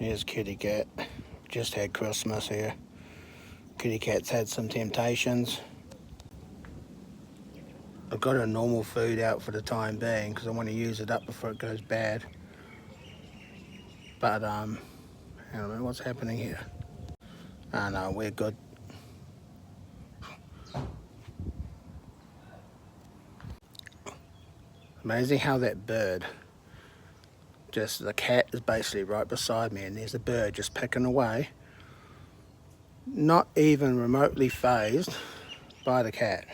Here's Kitty Cat. Just had Christmas here. Kitty Cat's had some temptations. I've got her normal food out for the time being because I want to use it up before it goes bad. But I don't know what's happening here. Oh no, we're good. Amazing how that bird, just the cat is basically right beside me and there's a bird just picking away, not even remotely fazed by the cat.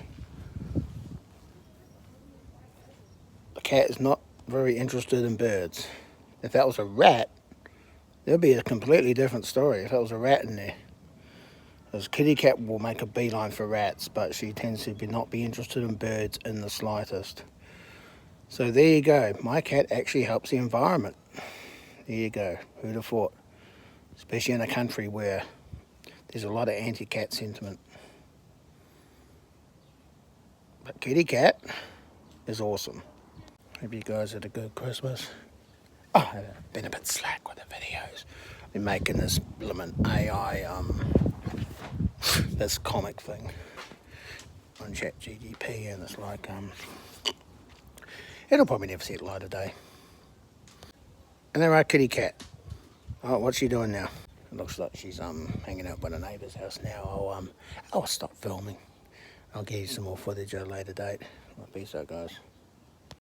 The cat is not very interested in birds. If that was a rat, there'd be a completely different story if that was a rat in there. Because Kitty Cat will make a beeline for rats, but she tends to not be interested in birds in the slightest. So there you go. My cat actually helps the environment. There you go. Who'd have thought? Especially in a country where there's a lot of anti-cat sentiment. But Kitty Cat is awesome. Hope you guys had a good Christmas. Oh, I've been a bit slack with the videos. I've been making this limit AI, this comic thing on ChatGPT, and it's like, it'll probably never see the light of day. And there our Kitty Cat. Oh, what's she doing now? It looks like she's hanging out by the neighbour's house now. I'll stop filming. I'll give you some more footage at a later date. Peace out, guys.